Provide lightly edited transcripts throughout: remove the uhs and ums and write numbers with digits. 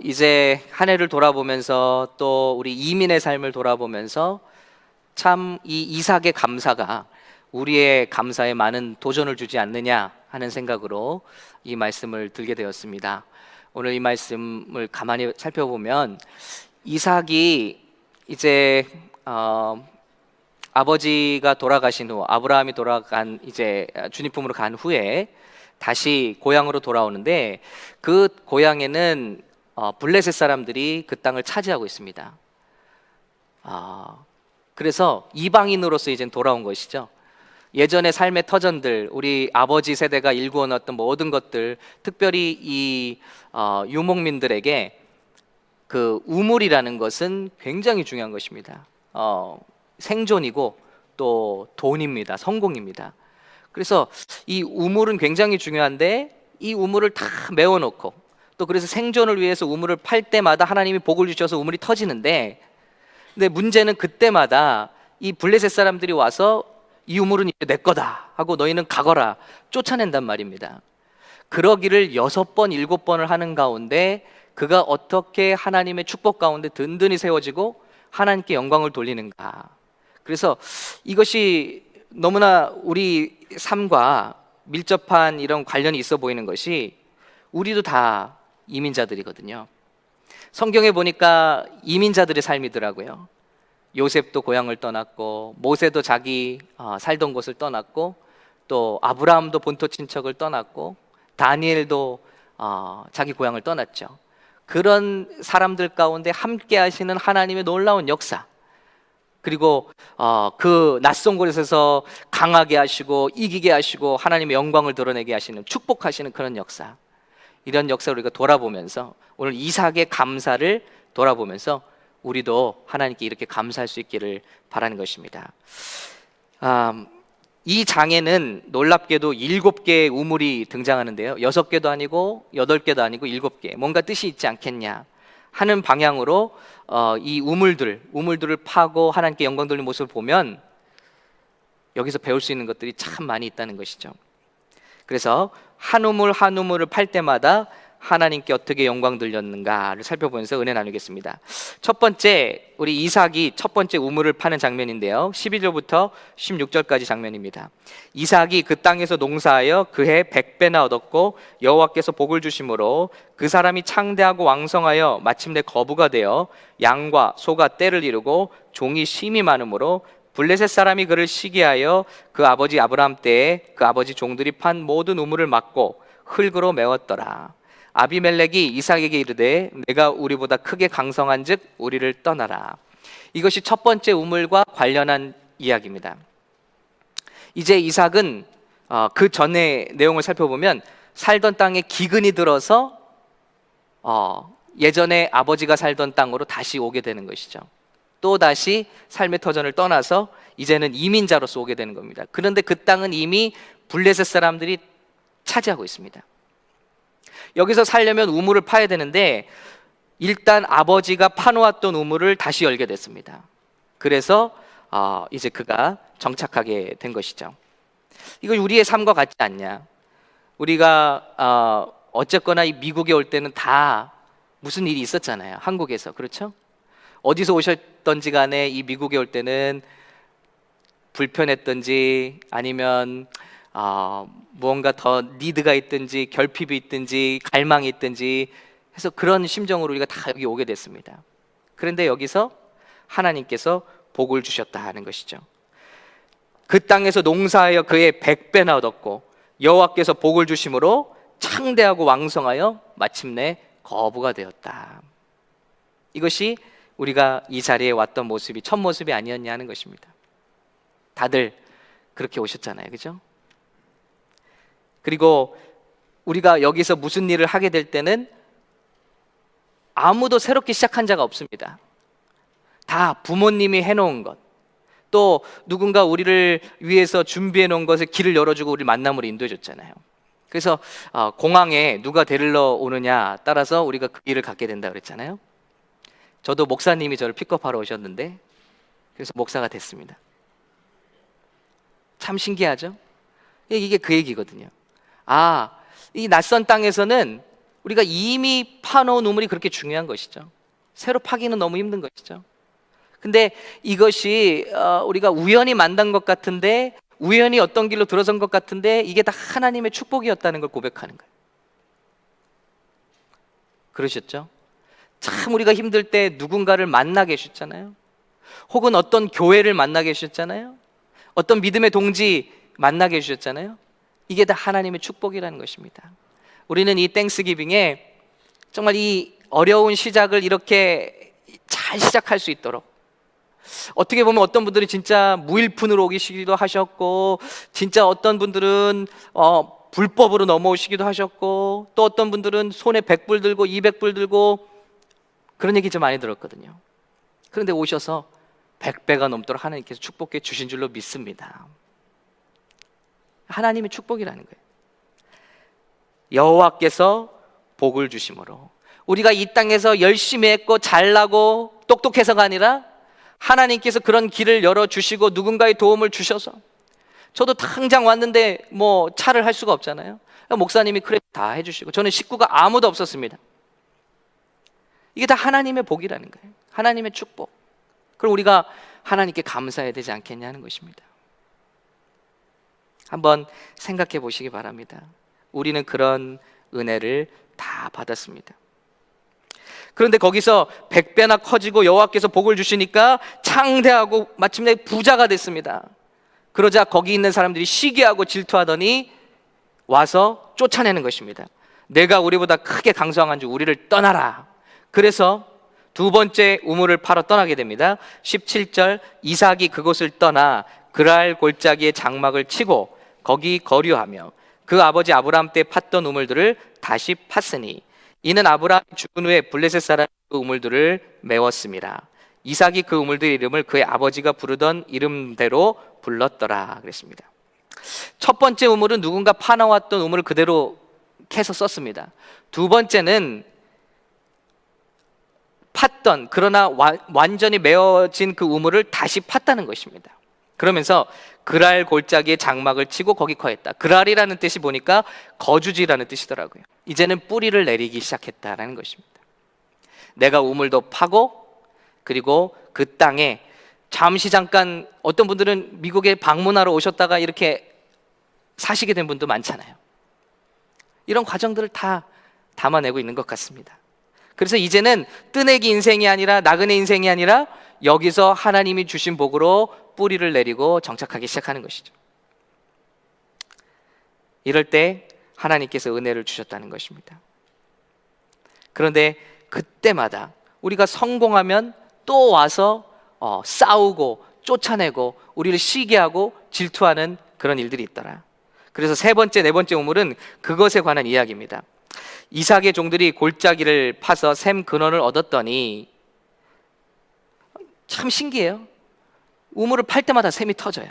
이제 한 해를 돌아보면서 또 우리 이민의 삶을 돌아보면서 참 이 이삭의 감사가 우리의 감사에 많은 도전을 주지 않느냐 하는 생각으로 이 말씀을 들게 되었습니다. 오늘 이 말씀을 가만히 살펴보면 이삭이 이제 아버지가 돌아가신 후, 아브라함이 돌아간 이제 주님 품으로 간 후에 다시 고향으로 돌아오는데, 그 고향에는 블레셋 사람들이 그 땅을 차지하고 있습니다. 그래서 이방인으로서 이제 돌아온 것이죠. 예전의 삶의 터전들, 우리 아버지 세대가 일구어 놨던 모든 것들, 특별히 이 유목민들에게 그 우물이라는 것은 굉장히 중요한 것입니다. 생존이고 또 돈입니다. 성공입니다. 그래서 이 우물은 굉장히 중요한데, 이 우물을 다 메워놓고 또 그래서 생존을 위해서 우물을 팔 때마다 하나님이 복을 주셔서 우물이 터지는데, 근데 문제는 그때마다 이 블레셋 사람들이 와서 이 우물은 이제 내 거다 하고 너희는 가거라 쫓아낸단 말입니다. 그러기를 6번 7번을 하는 가운데 그가 어떻게 하나님의 축복 가운데 든든히 세워지고 하나님께 영광을 돌리는가. 그래서 이것이 너무나 우리 삶과 밀접한 이런 관련이 있어 보이는 것이, 우리도 다 이민자들이거든요. 성경에 보니까 이민자들의 삶이더라고요. 요셉도 고향을 떠났고, 모세도 자기 살던 곳을 떠났고, 또 아브라함도 본토 친척을 떠났고, 다니엘도 자기 고향을 떠났죠. 그런 사람들 가운데 함께 하시는 하나님의 놀라운 역사, 그리고 그 낯선 곳에서 강하게 하시고 이기게 하시고 하나님의 영광을 드러내게 하시는, 축복하시는 그런 역사, 이런 역사를 우리가 돌아보면서 오늘 이삭의 감사를 돌아보면서 우리도 하나님께 이렇게 감사할 수 있기를 바라는 것입니다. 이 장에는 놀랍게도 7개의 우물이 등장하는데요, 6개도 아니고 8개도 아니고 7개, 뭔가 뜻이 있지 않겠냐 하는 방향으로 이 우물들을 파고 하나님께 영광 돌리는 모습을 보면 여기서 배울 수 있는 것들이 참 많이 있다는 것이죠. 그래서 한 우물 한 우물을 팔 때마다 하나님께 어떻게 영광 돌렸는가를 살펴보면서 은혜 나누겠습니다. 첫 번째, 우리 이삭이 첫 번째 우물을 파는 장면인데요, 11절부터 16절까지 장면입니다. 이삭이 그 땅에서 농사하여 그해 100배나 얻었고 여호와께서 복을 주심으로 그 사람이 창대하고 왕성하여 마침내 거부가 되어 양과 소가 떼를 이루고 종이 심이 많으므로 블레셋 사람이 그를 시기하여 그 아버지 아브라함 때에 그 아버지 종들이 판 모든 우물을 막고 흙으로 메웠더라. 아비멜렉이 이삭에게 이르되 내가 우리보다 크게 강성한즉 우리를 떠나라. 이것이 첫 번째 우물과 관련한 이야기입니다. 이제 이삭은 그 전의 내용을 살펴보면 살던 땅에 기근이 들어서 예전에 아버지가 살던 땅으로 다시 오게 되는 것이죠. 또 다시 삶의 터전을 떠나서 이제는 이민자로서 오게 되는 겁니다. 그런데 그 땅은 이미 블레셋 사람들이 차지하고 있습니다. 여기서 살려면 우물을 파야 되는데 일단 아버지가 파놓았던 우물을 다시 열게 됐습니다. 그래서 이제 그가 정착하게 된 것이죠. 이거 우리의 삶과 같지 않냐? 우리가 어쨌거나 이 미국에 올 때는 다 무슨 일이 있었잖아요. 한국에서. 그렇죠? 어디서 오셨던지 간에 이 미국에 올 때는 불편했던지 아니면 무언가 더 니드가 있든지 결핍이 있든지 갈망이 있든지 해서 그런 심정으로 우리가 다 여기 오게 됐습니다. 그런데 여기서 하나님께서 복을 주셨다 하는 것이죠. 그 땅에서 농사하여 그의 100배나 얻었고 여호와께서 복을 주심으로 창대하고 왕성하여 마침내 거부가 되었다. 이것이 우리가 이 자리에 왔던 모습이 첫 모습이 아니었냐 하는 것입니다. 다들 그렇게 오셨잖아요, 그죠? 그리고 우리가 여기서 무슨 일을 하게 될 때는 아무도 새롭게 시작한 자가 없습니다. 다 부모님이 해놓은 것, 또 누군가 우리를 위해서 준비해 놓은 것에 길을 열어주고 우리 만남으로 인도해 줬잖아요. 그래서 공항에 누가 데리러 오느냐 따라서 우리가 그 길을 갖게 된다 그랬잖아요. 저도 목사님이 저를 픽업하러 오셨는데 그래서 목사가 됐습니다. 참 신기하죠? 이게 그 얘기거든요. 이 낯선 땅에서는 우리가 이미 파놓은 우물이 그렇게 중요한 것이죠. 새로 파기는 너무 힘든 것이죠. 근데 이것이 우리가 우연히 만난 것 같은데, 우연히 어떤 길로 들어선 것 같은데, 이게 다 하나님의 축복이었다는 걸 고백하는 거예요. 그러셨죠? 참 우리가 힘들 때 누군가를 만나게 해주셨잖아요. 혹은 어떤 교회를 만나게 해주셨잖아요. 어떤 믿음의 동지 만나게 해주셨잖아요. 이게 다 하나님의 축복이라는 것입니다. 우리는 이 땡스기빙에 정말 이 어려운 시작을 이렇게 잘 시작할 수 있도록, 어떻게 보면 어떤 분들이 진짜 무일푼으로 오시기도 하셨고, 진짜 어떤 분들은 불법으로 넘어오시기도 하셨고, 또 어떤 분들은 손에 100불 들고 200불 들고, 그런 얘기 좀 많이 들었거든요. 그런데 오셔서 100배가 넘도록 하나님께서 축복해 주신 줄로 믿습니다. 하나님의 축복이라는 거예요. 여호와께서 복을 주심으로, 우리가 이 땅에서 열심히 했고 잘나고 똑똑해서가 아니라 하나님께서 그런 길을 열어주시고 누군가의 도움을 주셔서, 저도 당장 왔는데 뭐 차를 할 수가 없잖아요. 목사님이 크레딧 다 해주시고, 저는 식구가 아무도 없었습니다. 이게 다 하나님의 복이라는 거예요. 하나님의 축복. 그럼 우리가 하나님께 감사해야 되지 않겠냐는 것입니다. 한번 생각해 보시기 바랍니다. 우리는 그런 은혜를 다 받았습니다. 그런데 거기서 100배나 커지고 여호와께서 복을 주시니까 창대하고 마침내 부자가 됐습니다. 그러자 거기 있는 사람들이 시기하고 질투하더니 와서 쫓아내는 것입니다. 내가 우리보다 크게 강성한 줄 우리를 떠나라. 그래서 두 번째 우물을 파러 떠나게 됩니다. 17절, 이삭이 그곳을 떠나 그랄 골짜기에 장막을 치고 거기 거류하며 그 아버지 아브라함 때 팠던 우물들을 다시 팠으니 이는 아브라함이 죽은 후에 블레셋 사람이 그 우물들을 메웠습니다. 이삭이 그 우물들의 이름을 그의 아버지가 부르던 이름대로 불렀더라 그랬습니다. 첫 번째 우물은 누군가 파놓았던 우물을 그대로 캐서 썼습니다. 두 번째는 팠던, 그러나 완전히 메어진 그 우물을 다시 팠다는 것입니다. 그러면서 그랄 골짜기에 장막을 치고 거기 거했다. 그랄이라는 뜻이 보니까 거주지라는 뜻이더라고요. 이제는 뿌리를 내리기 시작했다라는 것입니다. 내가 우물도 파고, 그리고 그 땅에 잠시 잠깐, 어떤 분들은 미국에 방문하러 오셨다가 이렇게 사시게 된 분도 많잖아요. 이런 과정들을 다 담아내고 있는 것 같습니다. 그래서 이제는 뜨내기 인생이 아니라, 나그네 인생이 아니라 여기서 하나님이 주신 복으로 뿌리를 내리고 정착하기 시작하는 것이죠. 이럴 때 하나님께서 은혜를 주셨다는 것입니다. 그런데 그때마다 우리가 성공하면 또 와서 싸우고 쫓아내고 우리를 시기하고 질투하는 그런 일들이 있더라. 그래서 세 번째, 네 번째 우물은 그것에 관한 이야기입니다. 이삭의 종들이 골짜기를 파서 샘 근원을 얻었더니, 참 신기해요. 우물을 팔 때마다 샘이 터져요.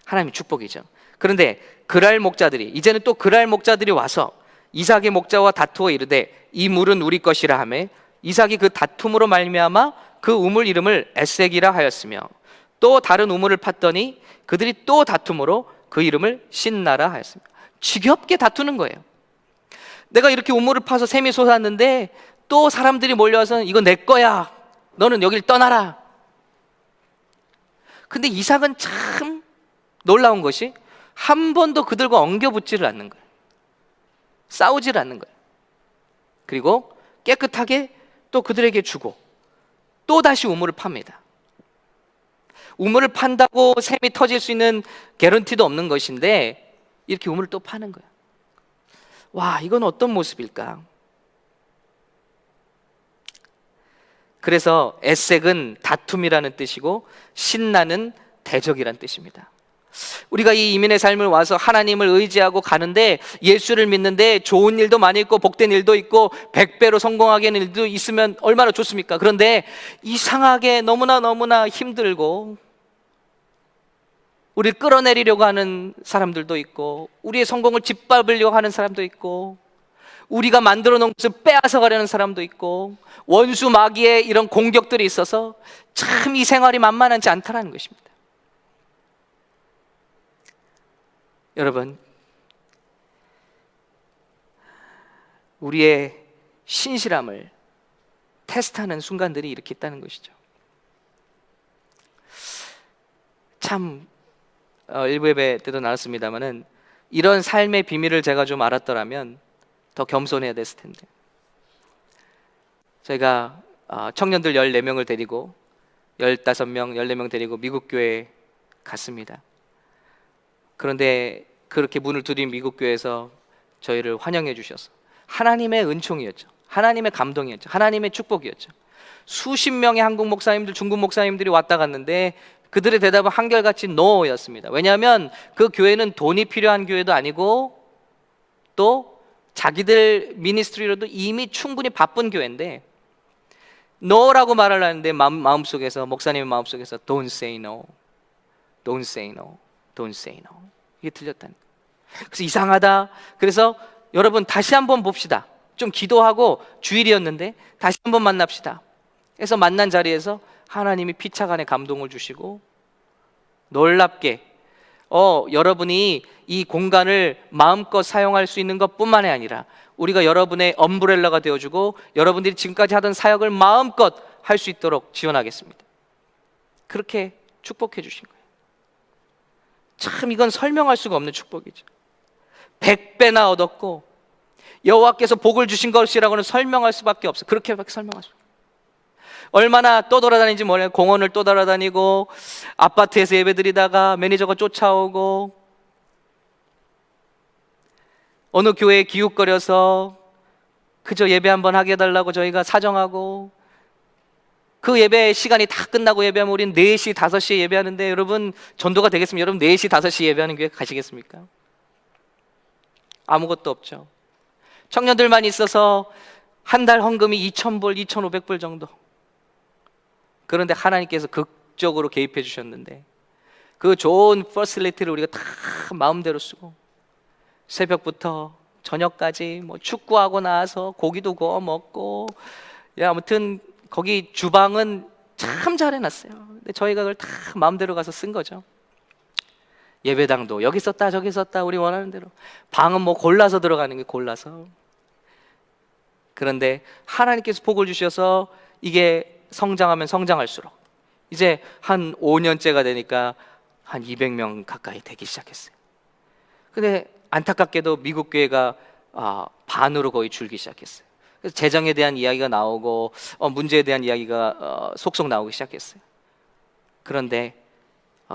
하나님의 축복이죠. 그런데 그랄 목자들이, 이제는 또 그랄 목자들이 와서 이삭의 목자와 다투어 이르되 이 물은 우리 것이라 하며 이삭이 그 다툼으로 말미암아 그 우물 이름을 에색이라 하였으며, 또 다른 우물을 팠더니 그들이 또 다툼으로 그 이름을 신나라 하였습니다. 지겹게 다투는 거예요. 내가 이렇게 우물을 파서 샘이 솟았는데 또 사람들이 몰려와서 이거 내 거야, 너는 여길 떠나라. 근데 이삭은 참 놀라운 것이 한 번도 그들과 엉겨붙지를 않는 거예요. 싸우지를 않는 거예요. 그리고 깨끗하게 또 그들에게 주고 또 다시 우물을 팝니다. 우물을 판다고 샘이 터질 수 있는 개런티도 없는 것인데 이렇게 우물을 또 파는 거예요. 와, 이건 어떤 모습일까? 그래서 에색은 다툼이라는 뜻이고 신나는 대적이라는 뜻입니다. 우리가 이 이민의 삶을 와서 하나님을 의지하고 가는데, 예수를 믿는데 좋은 일도 많이 있고 복된 일도 있고 100배로 성공하게 하는 일도 있으면 얼마나 좋습니까? 그런데 이상하게 너무나 힘들고 우리를 끌어내리려고 하는 사람들도 있고, 우리의 성공을 짓밟으려고 하는 사람도 있고, 우리가 만들어 놓은 것을 빼앗아 가려는 사람도 있고, 원수 마귀의 이런 공격들이 있어서 참 이 생활이 만만하지 않다라는 것입니다. 여러분, 우리의 신실함을 테스트하는 순간들이 이렇게 있다는 것이죠. 참 일부 예배 때도 나눴습니다마는 이런 삶의 비밀을 제가 좀 알았더라면 더 겸손해야 됐을 텐데. 저희가 청년들 14명을 데리고 15명, 14명 데리고 미국 교회에 갔습니다. 그런데 그렇게 문을 두드린 미국 교회에서 저희를 환영해 주셔서 하나님의 은총이었죠. 하나님의 감동이었죠. 하나님의 축복이었죠. 수십 명의 한국 목사님들, 중국 목사님들이 왔다 갔는데 그들의 대답은 한결같이 NO였습니다. 왜냐하면 그 교회는 돈이 필요한 교회도 아니고 또 자기들 미니스트리로도 이미 충분히 바쁜 교회인데 NO라고 말을 하는데 마음속에서, 목사님의 마음속에서 Don't say no, Don't say no, Don't say no, 이게 들렸다는 거예요. 그래서 이상하다. 그래서 여러분 다시 한번 봅시다. 좀 기도하고 주일이었는데 다시 한번 만납시다. 그래서 만난 자리에서 하나님이 피차간에 감동을 주시고 놀랍게 여러분이 이 공간을 마음껏 사용할 수 있는 것뿐만이 아니라 우리가 여러분의 엄브렐라가 되어주고 여러분들이 지금까지 하던 사역을 마음껏 할 수 있도록 지원하겠습니다. 그렇게 축복해 주신 거예요. 참 이건 설명할 수가 없는 축복이죠. 100배나 얻었고 여호와께서 복을 주신 것이라고는 설명할 수밖에 없어요. 그렇게밖에 설명할 수 없어요. 얼마나 또 돌아다니는지 몰라요. 공원을 또 돌아다니고 아파트에서 예배드리다가 매니저가 쫓아오고 어느 교회에 기웃거려서 그저 예배 한번 하게 해달라고 저희가 사정하고 그 예배 시간이 다 끝나고 예배하면 우리는 4시, 5시에 예배하는데 여러분 전도가 되겠습니까? 여러분 4시, 5시 예배하는 교회 가시겠습니까? 아무것도 없죠. 청년들만 있어서 한 달 헌금이 2,000불, 2,500불 정도. 그런데 하나님께서 극적으로 개입해 주셨는데 그 좋은 퍼실리티를 우리가 다 마음대로 쓰고 새벽부터 저녁까지 뭐 축구하고 나서 고기도 구워 먹고 아무튼 거기 주방은 참 잘 해놨어요. 근데 저희가 그걸 다 마음대로 가서 쓴 거죠. 예배당도 여기 썼다 저기 썼다 우리 원하는 대로. 방은 뭐 골라서 들어가는 게 골라서. 그런데 하나님께서 복을 주셔서 이게 성장하면 성장할수록 이제 한 5년째가 되니까 한 200명 가까이 되기 시작했어요. 근데 안타깝게도 미국 교회가 반으로 거의 줄기 시작했어요. 그래서 재정에 대한 이야기가 나오고 문제에 대한 이야기가 속속 나오기 시작했어요. 그런데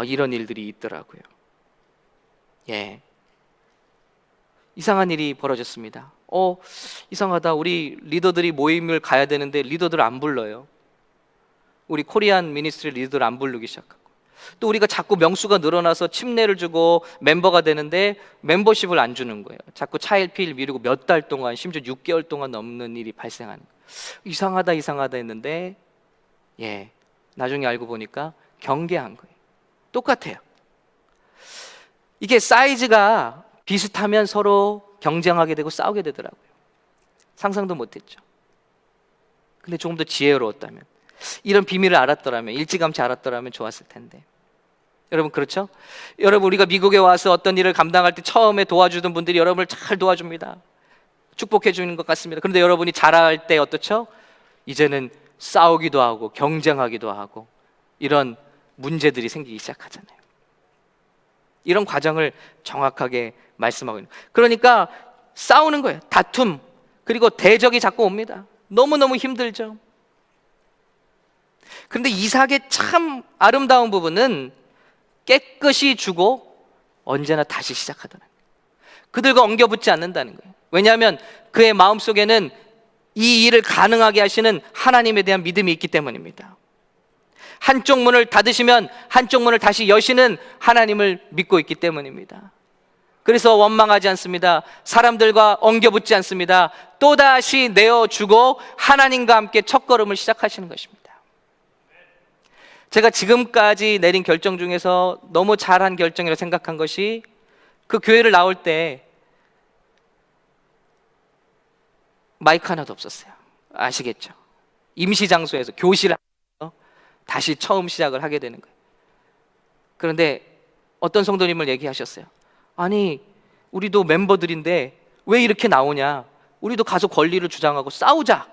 이런 일들이 있더라고요. 예, 이상한 일이 벌어졌습니다. 이상하다. 우리 리더들이 모임을 가야 되는데 리더들 안 불러요. 우리 코리안 미니스트리 리더들 안 부르기 시작하고 또 우리가 자꾸 명수가 늘어나서 침례를 주고 멤버가 되는데 멤버십을 안 주는 거예요. 자꾸 차일피일 미루고 몇 달 동안 심지어 6개월 동안 넘는 일이 발생하는 거예요. 이상하다 했는데 나중에 알고 보니까 경계한 거예요. 똑같아요. 이게 사이즈가 비슷하면 서로 경쟁하게 되고 싸우게 되더라고요. 상상도 못했죠. 근데 조금 더 지혜로웠다면 이런 비밀을 알았더라면 일찌감치 알았더라면 좋았을 텐데 여러분 그렇죠? 여러분 우리가 미국에 와서 어떤 일을 감당할 때 처음에 도와주던 분들이 여러분을 잘 도와줍니다. 축복해 주는 것 같습니다. 그런데 여러분이 잘할 때 어떻죠? 이제는 싸우기도 하고 경쟁하기도 하고 이런 문제들이 생기기 시작하잖아요. 이런 과정을 정확하게 말씀하고 있는 거예요. 그러니까 싸우는 거예요. 다툼 그리고 대적이 자꾸 옵니다. 너무너무 힘들죠. 그런데 이삭의 참 아름다운 부분은 깨끗이 주고 언제나 다시 시작하더라는 거예요. 그들과 엉겨붙지 않는다는 거예요. 왜냐하면 그의 마음속에는 이 일을 가능하게 하시는 하나님에 대한 믿음이 있기 때문입니다. 한쪽 문을 닫으시면 한쪽 문을 다시 여시는 하나님을 믿고 있기 때문입니다. 그래서 원망하지 않습니다. 사람들과 엉겨붙지 않습니다. 또다시 내어주고 하나님과 함께 첫걸음을 시작하시는 것입니다. 제가 지금까지 내린 결정 중에서 너무 잘한 결정이라고 생각한 것이 그 교회를 나올 때 마이크 하나도 없었어요. 아시겠죠? 임시 장소에서 교실을 다시 처음 시작을 하게 되는 거예요. 그런데 어떤 성도님을 얘기하셨어요. 아니 우리도 멤버들인데 왜 이렇게 나오냐? 우리도 가서 권리를 주장하고 싸우자.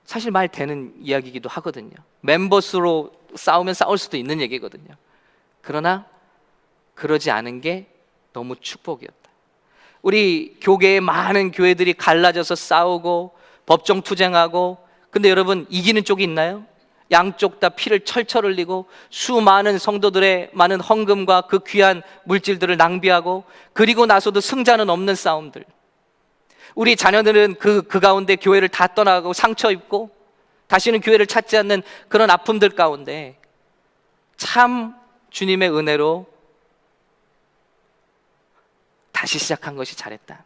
사실 말 되는 이야기이기도 하거든요. 멤버스로 싸우면 싸울 수도 있는 얘기거든요. 그러나 그러지 않은 게 너무 축복이었다. 우리 교계의 많은 교회들이 갈라져서 싸우고 법정 투쟁하고, 근데 여러분 이기는 쪽이 있나요? 양쪽 다 피를 철철 흘리고 수많은 성도들의 많은 헌금과 그 귀한 물질들을 낭비하고, 그리고 나서도 승자는 없는 싸움들. 우리 자녀들은 그 가운데 교회를 다 떠나가고 상처 입고 다시는 교회를 찾지 않는 그런 아픔들 가운데 참 주님의 은혜로 다시 시작한 것이 잘했다.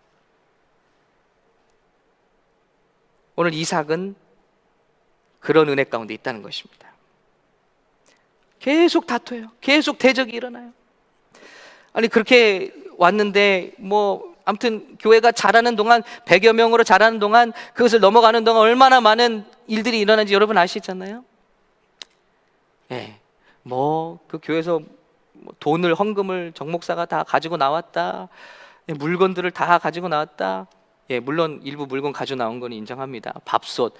오늘 이삭은 그런 은혜 가운데 있다는 것입니다. 계속 다퉈요. 계속 대적이 일어나요. 아니 그렇게 왔는데 아무튼 교회가 자라는 동안, 100여 명으로 자라는 동안, 그것을 넘어가는 동안 얼마나 많은 일들이 일어나는지 여러분 아시잖아요. 그 교회에서 돈을, 헌금을 정 목사가 다 가지고 나왔다. 물건들을 다 가지고 나왔다. 물론 일부 물건 가지고 나온 건 인정합니다. 밥솥,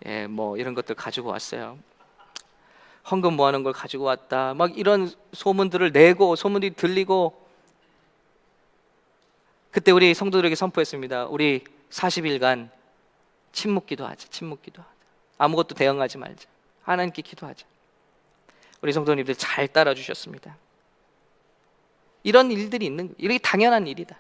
이런 것들 가지고 왔어요. 헌금 모아놓은 걸 가지고 왔다. 막 이런 소문들을 내고, 소문이 들리고, 그때 우리 성도들에게 선포했습니다. 우리 40일간 침묵 기도하자. 침묵 기도하자. 아무것도 대응하지 말자. 하나님께 기도하자. 우리 성도님들 잘 따라주셨습니다. 이런 일들이 있는 거예요. 이게 당연한 일이다.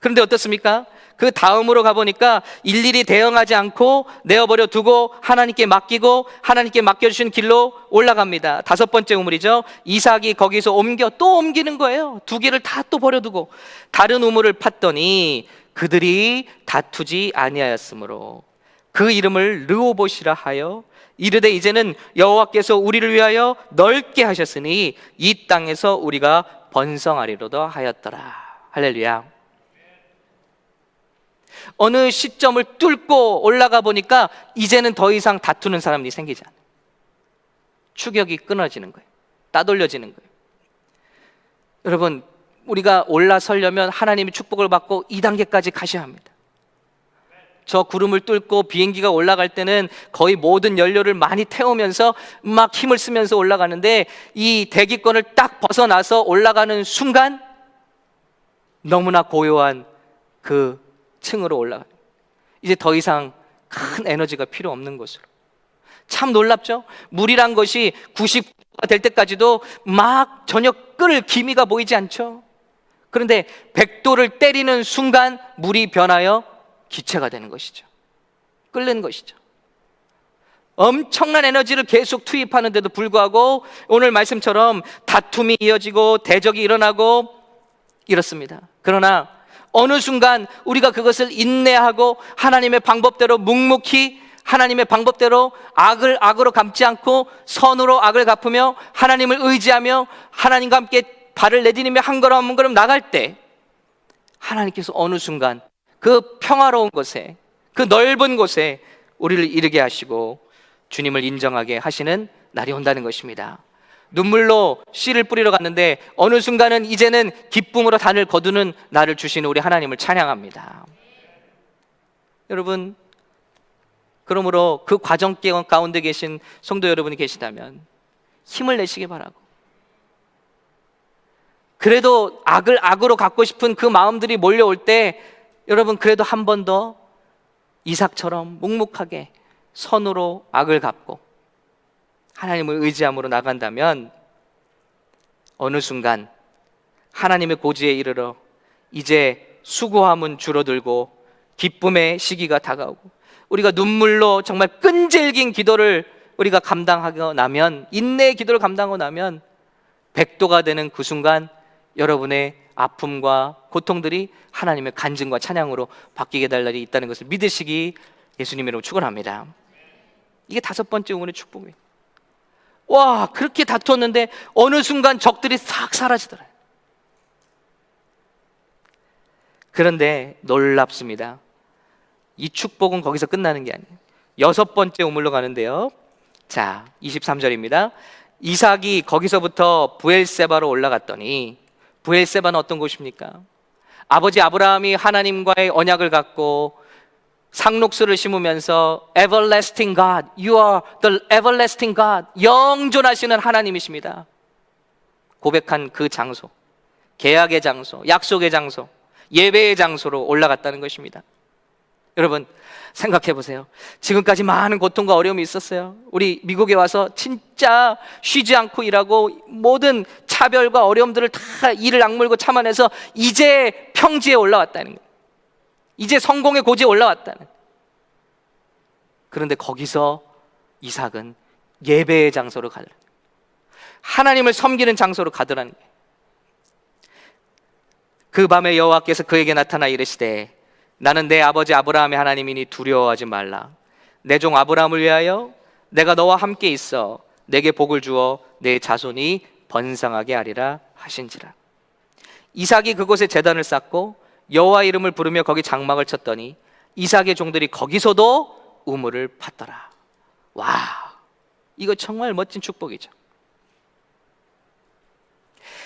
그런데 어떻습니까? 그 다음으로 가보니까 일일이 대응하지 않고 내어버려 두고 하나님께 맡기고 하나님께 맡겨주신 길로 올라갑니다. 5번째 우물이죠. 이삭이 거기서 또 옮기는 거예요. 2개를 다 또 버려두고 다른 우물을 팠더니 그들이 다투지 아니하였으므로 그 이름을 르호봇이라 하여 이르되 이제는 여호와께서 우리를 위하여 넓게 하셨으니 이 땅에서 우리가 번성하리로다 하였더라. 할렐루야. 어느 시점을 뚫고 올라가 보니까 이제는 더 이상 다투는 사람이 생기지 않아요. 추격이 끊어지는 거예요. 따돌려지는 거예요. 여러분, 우리가 올라서려면 하나님의 축복을 받고 2단계까지 가셔야 합니다. 저 구름을 뚫고 비행기가 올라갈 때는 거의 모든 연료를 많이 태우면서 막 힘을 쓰면서 올라가는데, 이 대기권을 딱 벗어나서 올라가는 순간 너무나 고요한 그 층으로 올라가요. 이제 더 이상 큰 에너지가 필요 없는 곳으로. 참 놀랍죠? 물이란 것이 90도가 될 때까지도 막 전혀 끓을 기미가 보이지 않죠? 그런데 100도를 때리는 순간 물이 변하여 기체가 되는 것이죠. 끓는 것이죠. 엄청난 에너지를 계속 투입하는데도 불구하고 오늘 말씀처럼 다툼이 이어지고 대적이 일어나고 이렇습니다. 그러나 어느 순간 우리가 그것을 인내하고 하나님의 방법대로 묵묵히, 하나님의 방법대로 악을 악으로 갚지 않고 선으로 악을 갚으며 하나님을 의지하며 하나님과 함께 발을 내디디며 한 걸음 한 걸음 나갈 때 하나님께서 어느 순간 그 평화로운 곳에, 그 넓은 곳에 우리를 이르게 하시고 주님을 인정하게 하시는 날이 온다는 것입니다. 눈물로 씨를 뿌리러 갔는데 어느 순간은 이제는 기쁨으로 단을 거두는 날을 주시는 우리 하나님을 찬양합니다. 여러분, 그러므로 그 과정 가운데 계신 성도 여러분이 계시다면 힘을 내시기 바라고, 그래도 악을 악으로 갚고 싶은 그 마음들이 몰려올 때 여러분, 그래도 한 번 더 이삭처럼 묵묵하게 선으로 악을 갚고 하나님을 의지함으로 나간다면 어느 순간 하나님의 고지에 이르러 이제 수고함은 줄어들고 기쁨의 시기가 다가오고 우리가 눈물로 정말 끈질긴 기도를 우리가 감당하고 나면, 인내의 기도를 감당하고 나면 100도가 되는 그 순간 여러분의 아픔과 고통들이 하나님의 간증과 찬양으로 바뀌게 될 날이 있다는 것을 믿으시기 예수님으로 축원합니다. 이게 5번째 응원의 축복이에요. 와, 그렇게 다투었는데 어느 순간 적들이 싹 사라지더라고요. 그런데 놀랍습니다. 이 축복은 거기서 끝나는 게 아니에요. 6번째 우물로 가는데요. 자, 23절입니다. 이삭이 거기서부터 브엘세바로 올라갔더니, 브엘세바는 어떤 곳입니까? 아버지 아브라함이 하나님과의 언약을 갖고 상록수를 심으면서 Everlasting God, You are the everlasting God, 영존하시는 하나님이십니다 고백한 그 장소, 계약의 장소, 약속의 장소, 예배의 장소로 올라갔다는 것입니다. 여러분 생각해 보세요. 지금까지 많은 고통과 어려움이 있었어요. 우리 미국에 와서 진짜 쉬지 않고 일하고 모든 차별과 어려움들을 다 이를 악물고 참아내서 이제 평지에 올라왔다는 거예요. 이제 성공의 고지에 올라왔다는. 그런데 거기서 이삭은 예배의 장소로 가더라. 하나님을 섬기는 장소로 가더라는 거예요. 그 밤에 여호와께서 그에게 나타나 이르시되 나는 내 아버지 아브라함의 하나님이니 두려워하지 말라. 내 종 아브라함을 위하여 내가 너와 함께 있어 내게 복을 주어 내 자손이 번성하게 하리라 하신지라. 이삭이 그곳에 제단을 쌓고 여호와 이름을 부르며 거기 장막을 쳤더니 이삭의 종들이 거기서도 우물을 팠더라. 와, 이거 정말 멋진 축복이죠.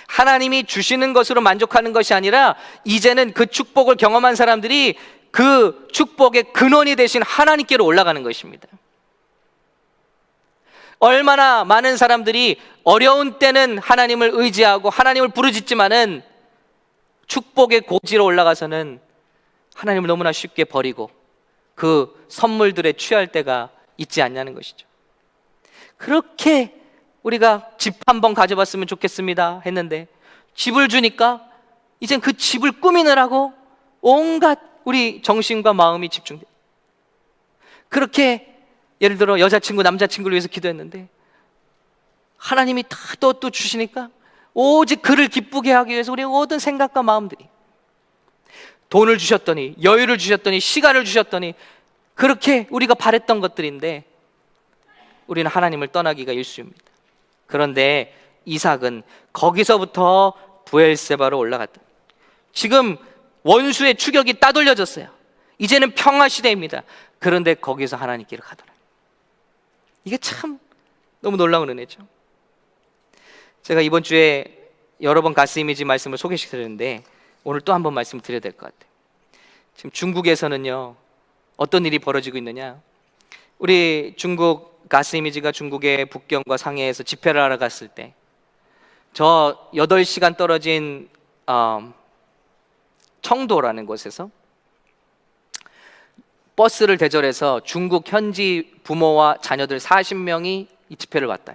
하나님이 주시는 것으로 만족하는 것이 아니라 이제는 그 축복을 경험한 사람들이 그 축복의 근원이 되신 하나님께로 올라가는 것입니다. 얼마나 많은 사람들이 어려운 때는 하나님을 의지하고 하나님을 부르짖지만은 축복의 고지로 올라가서는 하나님을 너무나 쉽게 버리고 그 선물들에 취할 때가 있지 않냐는 것이죠. 그렇게 우리가 집 한번 가져봤으면 좋겠습니다 했는데 집을 주니까 이젠 그 집을 꾸미느라고 온갖 우리 정신과 마음이 집중돼. 그렇게 예를 들어 여자친구 남자친구를 위해서 기도했는데 하나님이 다 또 주시니까 오직 그를 기쁘게 하기 위해서 우리의 모든 생각과 마음들이, 돈을 주셨더니 여유를 주셨더니 시간을 주셨더니 그렇게 우리가 바랬던 것들인데 우리는 하나님을 떠나기가 일쑤입니다. 그런데 이삭은 거기서부터 브엘세바로 올라갔다. 지금 원수의 추격이 따돌려졌어요. 이제는 평화 시대입니다. 그런데 거기서 하나님께로 가더라. 이게 참 너무 놀라운 은혜죠. 제가 이번 주에 여러 번 가스 이미지 말씀을 소개시켰는데 오늘 또 한 번 말씀을 드려야 될 것 같아요. 지금 중국에서는요 어떤 일이 벌어지고 있느냐, 우리 중국 가스 이미지가 중국의 북경과 상해에서 집회를 하러 갔을 때 저 8시간 떨어진 청도라는 곳에서 버스를 대절해서 중국 현지 부모와 자녀들 40명이 이 집회를 왔다.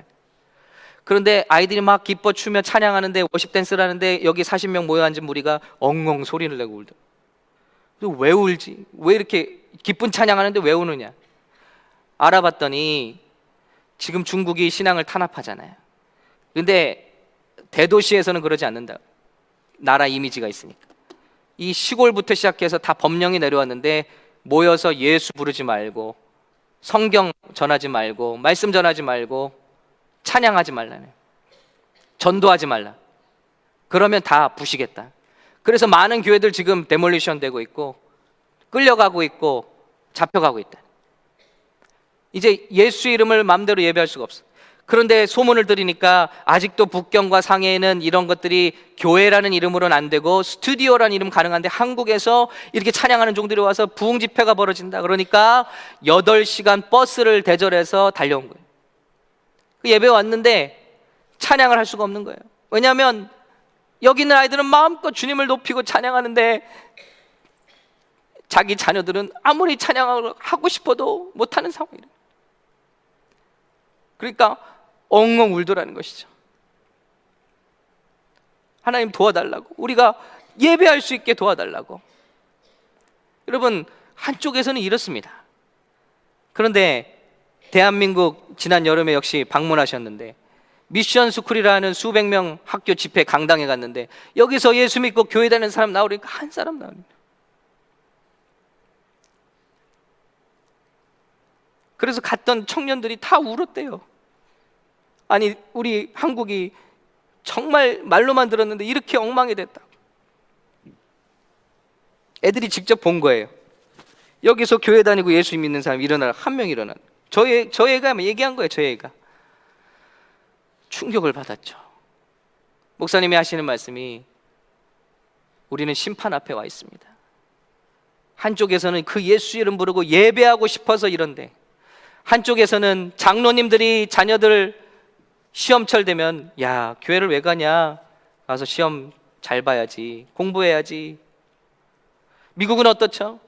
그런데 아이들이 막 기뻐 추며 찬양하는데 워십 댄스를 하는데 여기 40명 모여 앉은 무리가 엉엉 소리를 내고 울더라고요. 왜 울지? 왜 이렇게 기쁜 찬양하는데 왜 우느냐? 알아봤더니 지금 중국이 신앙을 탄압하잖아요. 그런데 대도시에서는 그러지 않는다. 나라 이미지가 있으니까. 이 시골부터 시작해서 다 법령이 내려왔는데 모여서 예수 부르지 말고 성경 전하지 말고 말씀 전하지 말고 찬양하지 말라네. 전도하지 말라. 그러면 다 부시겠다. 그래서 많은 교회들 지금 데몰리션 되고 있고 끌려가고 있고 잡혀가고 있다. 이제 예수 이름을 마음대로 예배할 수가 없어. 그런데 소문을 들으니까 아직도 북경과 상해에는 이런 것들이 교회라는 이름으로는 안 되고 스튜디오라는 이름 가능한데 한국에서 이렇게 찬양하는 종들이 와서 부흥 집회가 벌어진다. 그러니까 8시간 버스를 대절해서 달려온 거예요. 그 예배 왔는데 찬양을 할 수가 없는 거예요. 왜냐하면 여기 있는 아이들은 마음껏 주님을 높이고 찬양하는데 자기 자녀들은 아무리 찬양을 하고 싶어도 못하는 상황이래요. 그러니까 엉엉 울더라는 것이죠. 하나님 도와달라고, 우리가 예배할 수 있게 도와달라고. 여러분, 한쪽에서는 이렇습니다. 그런데 대한민국 지난 여름에 역시 방문하셨는데 미션 스쿨이라는 수백 명 학교 집회 강당에 갔는데 여기서 예수 믿고 교회 다니는 사람 나오니까 한 사람 나옵니다. 그래서 갔던 청년들이 다 울었대요. 아니, 우리 한국이 정말 말로만 들었는데 이렇게 엉망이 됐다. 애들이 직접 본 거예요. 여기서 교회 다니고 예수 믿는 사람 일어나, 한 명 일어나. 저 애가 얘기한 거예요. 저 애가 충격을 받았죠. 목사님이 하시는 말씀이 우리는 심판 앞에 와 있습니다. 한쪽에서는 그 예수 이름 부르고 예배하고 싶어서 이런데, 한쪽에서는 장로님들이 자녀들 시험철 되면 야, 교회를 왜 가냐, 가서 시험 잘 봐야지, 공부해야지. 미국은 어떻죠?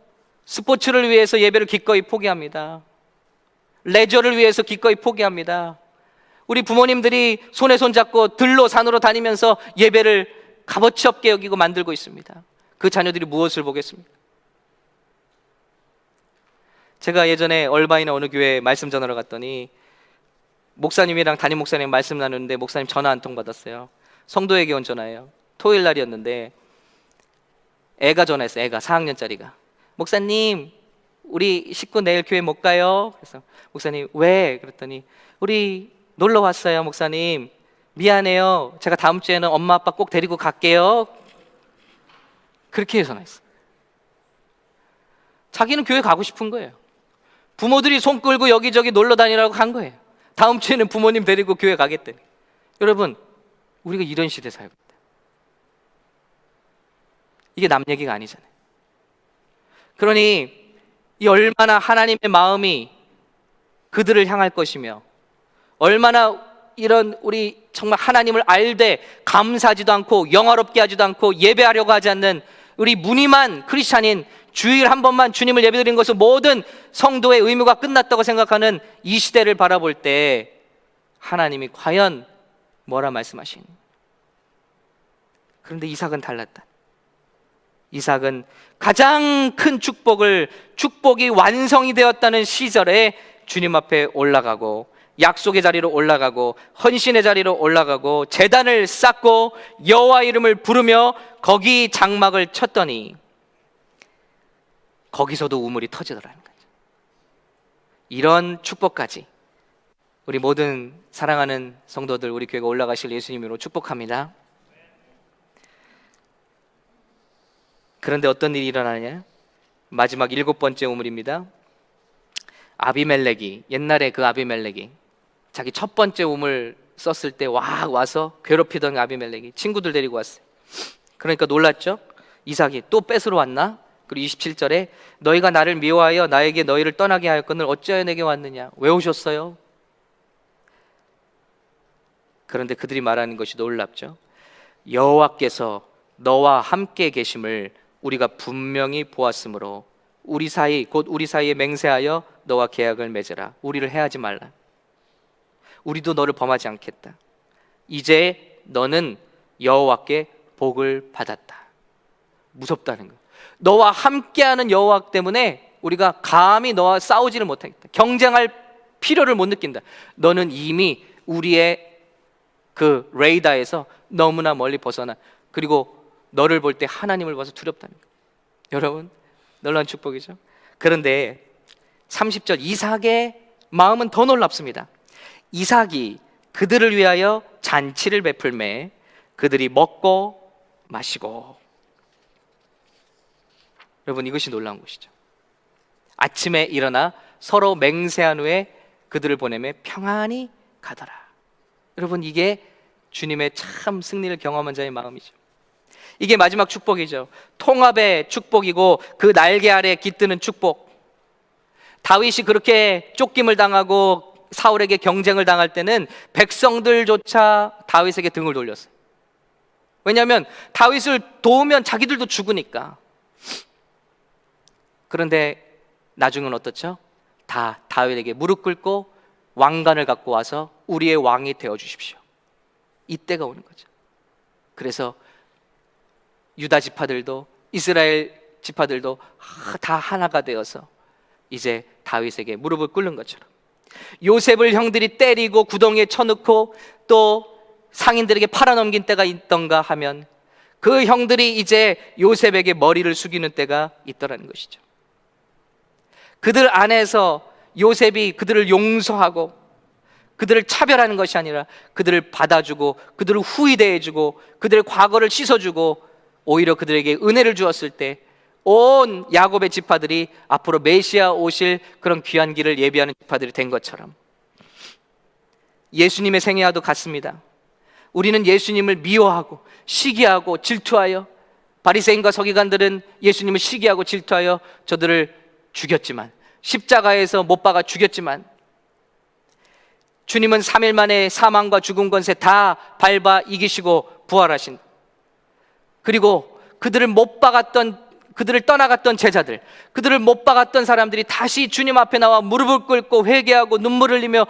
스포츠를 위해서 예배를 기꺼이 포기합니다. 레저를 위해서 기꺼이 포기합니다. 우리 부모님들이 손에 손 잡고 들로 산으로 다니면서 예배를 값어치 없게 여기고 만들고 있습니다. 그 자녀들이 무엇을 보겠습니까? 제가 예전에 얼바이나 어느 교회에 말씀 전하러 갔더니 목사님이랑 담임 목사님 말씀 나누는데 목사님 전화 한 통 받았어요. 성도에게 온 전화예요. 토요일 날이었는데 애가 전화했어요. 애가 4학년짜리가. 목사님, 우리 식구 내일 교회 못 가요? 그래서 목사님, 왜? 그랬더니 우리 놀러 왔어요, 목사님. 미안해요. 제가 다음 주에는 엄마 아빠 꼭 데리고 갈게요. 그렇게 전화했어요. 자기는 교회 가고 싶은 거예요. 부모들이 손 끌고 여기저기 놀러 다니라고 간 거예요. 다음 주에는 부모님 데리고 교회 가겠대. 여러분, 우리가 이런 시대에 살고 있다. 이게 남 얘기가 아니잖아요. 그러니 이 얼마나 하나님의 마음이 그들을 향할 것이며, 얼마나 이런 우리 정말 하나님을 알되 감사하지도 않고 영화롭게 하지도 않고 예배하려고 하지 않는 우리 무늬만 크리스찬인, 주일 한 번만 주님을 예배드린 것은 모든 성도의 의무가 끝났다고 생각하는 이 시대를 바라볼 때 하나님이 과연 뭐라 말씀하시니? 그런데 이삭은 달랐다. 이삭은 가장 큰 축복이 완성이 되었다는 시절에 주님 앞에 올라가고, 약속의 자리로 올라가고, 헌신의 자리로 올라가고, 제단을 쌓고 여호와 이름을 부르며 거기 장막을 쳤더니 거기서도 우물이 터지더라는 거죠. 이런 축복까지 우리 모든 사랑하는 성도들, 우리 교회가 올라가실 예수님으로 축복합니다. 그런데 어떤 일이 일어나냐? 마지막 7번째 우물입니다. 아비멜렉이, 옛날에 그 아비멜렉이 자기 첫 번째 우물 썼을 때 와서 괴롭히던 아비멜렉이 친구들 데리고 왔어요. 그러니까 놀랐죠? 이삭이 또 뺏으러 왔나? 그리고 27절에 너희가 나를 미워하여 나에게 너희를 떠나게 하였거늘 어찌하여 내게 왔느냐? 왜 오셨어요? 그런데 그들이 말하는 것이 놀랍죠. 여호와께서 너와 함께 계심을 우리가 분명히 보았으므로 우리 사이에 맹세하여 너와 계약을 맺으라. 우리를 해하지 말라. 우리도 너를 범하지 않겠다. 이제 너는 여호와께 복을 받았다. 무섭다는 거예요. 너와 함께하는 여호와 때문에 우리가 감히 너와 싸우지를 못하겠다. 경쟁할 필요를 못 느낀다. 너는 이미 우리의 그 레이더에서 너무나 멀리 벗어나, 그리고 너를 볼 때 하나님을 봐서 두렵다는 거예요. 여러분, 놀라운 축복이죠. 그런데 30절, 이삭의 마음은 더 놀랍습니다. 이삭이 그들을 위하여 잔치를 베풀매 그들이 먹고 마시고. 여러분, 이것이 놀라운 것이죠. 아침에 일어나 서로 맹세한 후에 그들을 보내매 평안히 가더라. 여러분, 이게 주님의 참 승리를 경험한 자의 마음이죠. 이게 마지막 축복이죠. 통합의 축복이고 그 날개 아래 깃드는 축복. 다윗이 그렇게 쫓김을 당하고 사울에게 경쟁을 당할 때는 백성들조차 다윗에게 등을 돌렸어요. 왜냐하면 다윗을 도우면 자기들도 죽으니까. 그런데 나중은 어떻죠? 다 다윗에게 무릎 꿇고 왕관을 갖고 와서 우리의 왕이 되어 주십시오. 이때가 오는 거죠. 그래서 유다 지파들도 이스라엘 지파들도 다 하나가 되어서 이제 다윗에게 무릎을 꿇는 것처럼, 요셉을 형들이 때리고 구덩이에 쳐넣고 또 상인들에게 팔아넘긴 때가 있던가 하면 그 형들이 이제 요셉에게 머리를 숙이는 때가 있더라는 것이죠. 그들 안에서 요셉이 그들을 용서하고 그들을 차별하는 것이 아니라 그들을 받아주고 그들을 후히 대해주고 그들의 과거를 씻어주고 오히려 그들에게 은혜를 주었을 때 온 야곱의 지파들이 앞으로 메시아 오실 그런 귀한 길을 예비하는 지파들이 된 것처럼 예수님의 생애와도 같습니다. 우리는 예수님을 미워하고 시기하고 질투하여 바리새인과 서기관들은 예수님을 시기하고 질투하여 저들을 죽였지만, 십자가에서 못 박아 죽였지만, 주님은 3일 만에 사망과 죽음 권세 다 밟아 이기시고 부활하신, 그리고 그들을 떠나갔던 제자들, 그들을 못 박았던 사람들이 다시 주님 앞에 나와 무릎을 꿇고 회개하고 눈물을 흘리며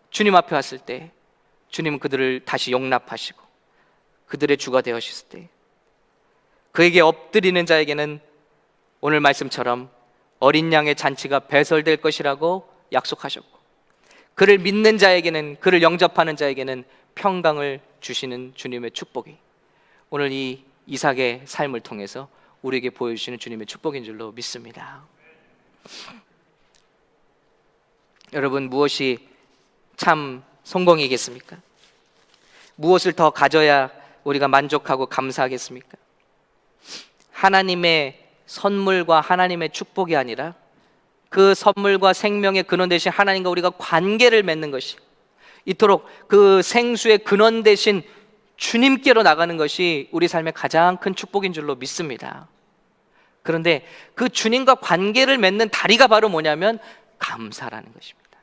주님 앞에 왔을 때, 주님은 그들을 다시 용납하시고 그들의 주가 되어주실 때, 그에게 엎드리는 자에게는 오늘 말씀처럼 어린 양의 잔치가 배설될 것이라고 약속하셨고, 그를 믿는 자에게는, 그를 영접하는 자에게는 평강을 주시는 주님의 축복이 오늘 이 이삭의 삶을 통해서 우리에게 보여주시는 주님의 축복인 줄로 믿습니다. 여러분, 무엇이 참 성공이겠습니까? 무엇을 더 가져야 우리가 만족하고 감사하겠습니까? 하나님의 선물과 하나님의 축복이 아니라 그 선물과 생명의 근원 대신 하나님과 우리가 관계를 맺는 것이, 이토록 그 생수의 근원 대신 주님께로 나가는 것이 우리 삶의 가장 큰 축복인 줄로 믿습니다. 그런데 그 주님과 관계를 맺는 다리가 바로 뭐냐면 감사라는 것입니다.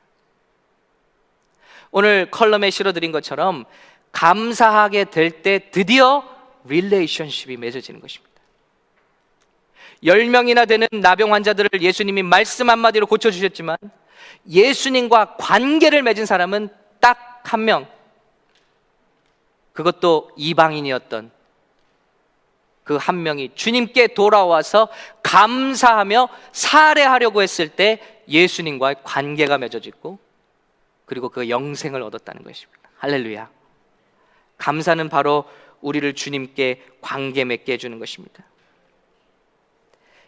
오늘 컬럼에 실어드린 것처럼 감사하게 될 때 드디어 릴레이션십이 맺어지는 것입니다. 10명이나 되는 나병 환자들을 예수님이 말씀 한마디로 고쳐주셨지만, 예수님과 관계를 맺은 사람은 딱 한 명, 그것도 이방인이었던 그 한 명이 주님께 돌아와서 감사하며 살해하려고 했을 때 예수님과의 관계가 맺어지고, 그리고 그 영생을 얻었다는 것입니다. 할렐루야. 감사는 바로 우리를 주님께 관계 맺게 해주는 것입니다.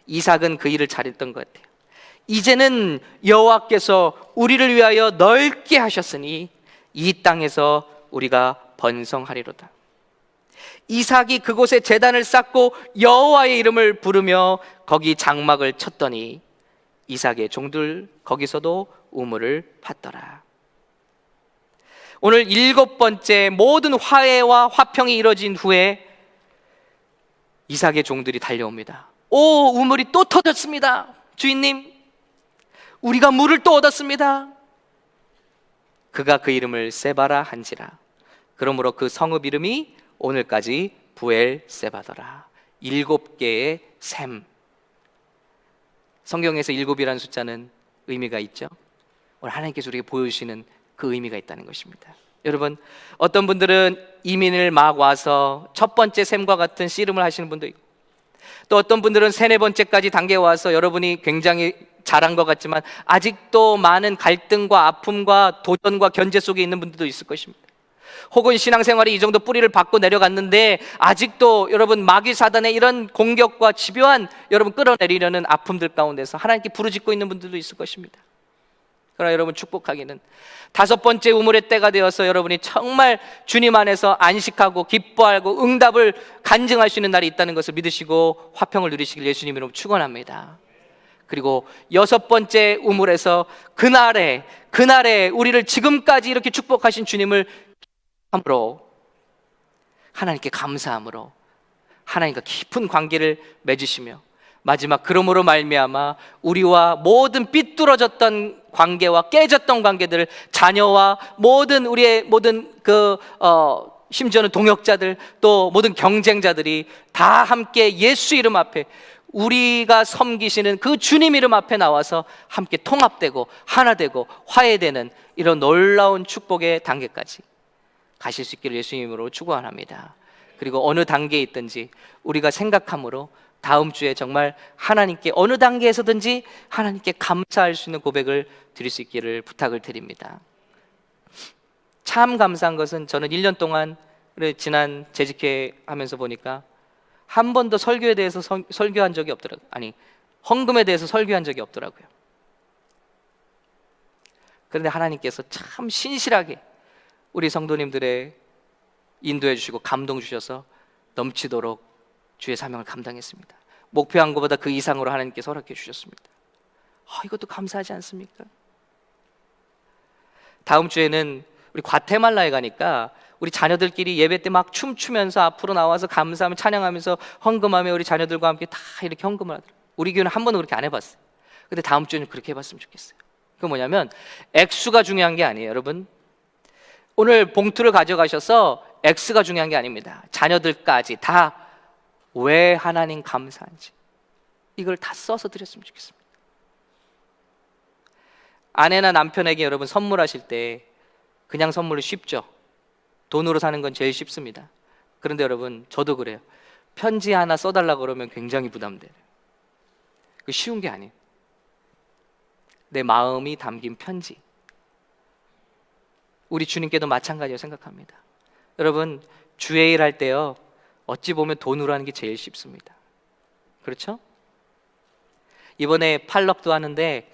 이삭은 그 일을 잘했던 것 같아요. 이제는 여호와께서 우리를 위하여 넓게 하셨으니 이 땅에서 우리가 번성하리로다. 이삭이 그곳에 제단을 쌓고 여호와의 이름을 부르며 거기 장막을 쳤더니 이삭의 종들 거기서도 우물을 팠더라. 오늘 7번째 모든 화해와 화평이 이루어진 후에 이삭의 종들이 달려옵니다. 오, 우물이 또 터졌습니다. 주인님, 우리가 물을 또 얻었습니다. 그가 그 이름을 세바라 한지라. 그러므로 그 성읍 이름이 오늘까지 부엘세바더라. 7개의 샘. 성경에서 7이라는 숫자는 의미가 있죠. 오늘 하나님께서 우리에게 보여주시는 그 의미가 있다는 것입니다. 여러분, 어떤 분들은 이민을 막 와서 첫 번째 샘과 같은 씨름을 하시는 분도 있고, 또 어떤 분들은 3, 4번째까지 단계에 와서 여러분이 굉장히 잘한 것 같지만 아직도 많은 갈등과 아픔과 도전과 견제 속에 있는 분들도 있을 것입니다. 혹은 신앙생활이 이 정도 뿌리를 받고 내려갔는데 아직도 여러분 마귀 사단의 이런 공격과 집요한 여러분 끌어내리려는 아픔들 가운데서 하나님께 부르짖고 있는 분들도 있을 것입니다. 그러나 여러분, 축복하기는 5번째 우물의 때가 되어서 여러분이 정말 주님 안에서 안식하고 기뻐하고 응답을 간증할 수 있는 날이 있다는 것을 믿으시고 화평을 누리시길 예수님 이름으로 축원합니다. 그리고 6번째 우물에서 그날에 우리를 지금까지 이렇게 축복하신 주님을 함으로, 하나님께 감사함으로 하나님과 깊은 관계를 맺으시며, 마지막 그러므로 말미암아 우리와 모든 삐뚤어졌던 관계와 깨졌던 관계들을, 자녀와 모든 우리의 모든 심지어는 동역자들, 또 모든 경쟁자들이 다 함께 예수 이름 앞에, 우리가 섬기시는 그 주님 이름 앞에 나와서 함께 통합되고 하나 되고 화해되는 이런 놀라운 축복의 단계까지 가실 수 있기를 예수님으로 축원합니다. 그리고 어느 단계에 있든지 우리가 생각함으로 다음 주에 정말 하나님께 어느 단계에서든지 하나님께 감사할 수 있는 고백을 드릴 수 있기를 부탁을 드립니다. 참 감사한 것은, 저는 1년 동안 지난 재직회 하면서 보니까 한 번도 설교에 대해서 설교한 적이 없더라고요. 아니, 헌금에 대해서 설교한 적이 없더라고요. 그런데 하나님께서 참 신실하게 우리 성도님들의 인도해 주시고 감동 주셔서 넘치도록 주의 사명을 감당했습니다. 목표한 것보다 그 이상으로 하나님께서 허락해 주셨습니다. 이것도 감사하지 않습니까? 다음 주에는 우리 과테말라에 가니까 우리 자녀들끼리 예배 때 막 춤추면서 앞으로 나와서 감사하며 찬양하면서 헌금하며 우리 자녀들과 함께 다 이렇게 헌금을 하더라고요. 우리 교회는 한 번도 그렇게 안 해봤어요. 근데 다음 주에는 그렇게 해봤으면 좋겠어요. 그게 뭐냐면 액수가 중요한 게 아니에요, 여러분. 오늘 봉투를 가져가셔서 X가 중요한 게 아닙니다. 자녀들까지 다 왜 하나님 감사한지 이걸 다 써서 드렸으면 좋겠습니다. 아내나 남편에게 여러분 선물하실 때 그냥 선물이 쉽죠. 돈으로 사는 건 제일 쉽습니다. 그런데 여러분 저도 그래요. 편지 하나 써달라고 그러면 굉장히 부담돼요. 그 쉬운 게 아니에요. 내 마음이 담긴 편지. 우리 주님께도 마찬가지라고 생각합니다. 여러분 주의 일 할 때요, 어찌 보면 돈으로 하는 게 제일 쉽습니다. 그렇죠? 이번에 팔럭도 하는데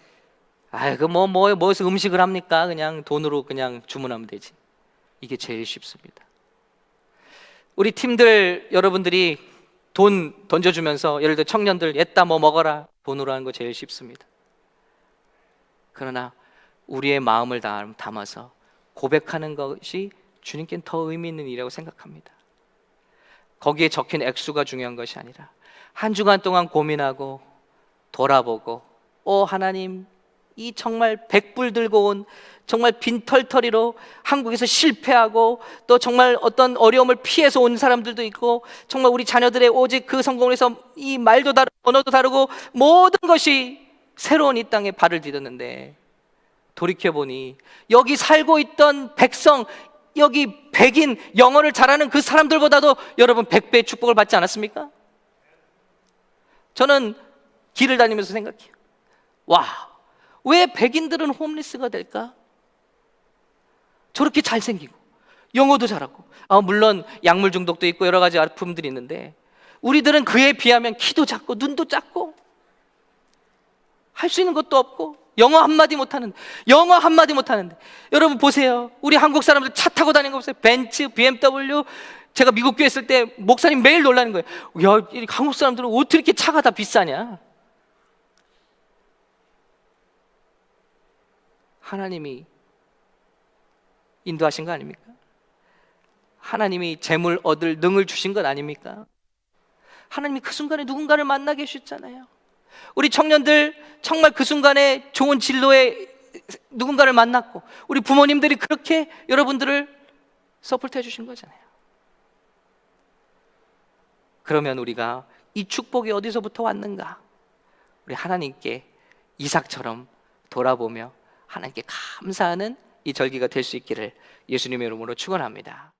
뭐에서 음식을 합니까? 그냥 돈으로 그냥 주문하면 되지. 이게 제일 쉽습니다. 우리 팀들 여러분들이 돈 던져주면서 예를 들어 청년들 옛다 뭐 먹어라 돈으로 하는 거 제일 쉽습니다. 그러나 우리의 마음을 담아서 고백하는 것이 주님께는 더 의미 있는 일이라고 생각합니다. 거기에 적힌 액수가 중요한 것이 아니라 한 주간 동안 고민하고 돌아보고 하나님 이 정말 100불 들고 온 정말 빈털터리로 한국에서 실패하고 또 정말 어떤 어려움을 피해서 온 사람들도 있고 정말 우리 자녀들의 오직 그 성공을 해서 이 말도 다르고 언어도 다르고 모든 것이 새로운 이 땅에 발을 디뎠는데 돌이켜보니 여기 살고 있던 백성, 여기 백인, 영어를 잘하는 그 사람들보다도 여러분 100배의 축복을 받지 않았습니까? 저는 길을 다니면서 생각해요. 왜 백인들은 홈리스가 될까? 저렇게 잘생기고 영어도 잘하고 물론 약물 중독도 있고 여러 가지 아픔들이 있는데 우리들은 그에 비하면 키도 작고 눈도 작고 할 수 있는 것도 없고 영어 한마디 못하는데 여러분 보세요. 우리 한국 사람들 차 타고 다니는 거 보세요. 벤츠, BMW. 제가 미국 교회 있을 때 목사님 매일 놀라는 거예요. 야, 한국 사람들은 어떻게 이렇게 차가 다 비싸냐? 하나님이 인도하신 거 아닙니까? 하나님이 재물 얻을 능을 주신 것 아닙니까? 하나님이 그 순간에 누군가를 만나게 해주셨잖아요. 우리 청년들 정말 그 순간에 좋은 진로에 누군가를 만났고 우리 부모님들이 그렇게 여러분들을 서포트 해주신 거잖아요. 그러면 우리가 이 축복이 어디서부터 왔는가? 우리 하나님께 이삭처럼 돌아보며 하나님께 감사하는 이 절기가 될 수 있기를 예수님의 이름으로 축원합니다.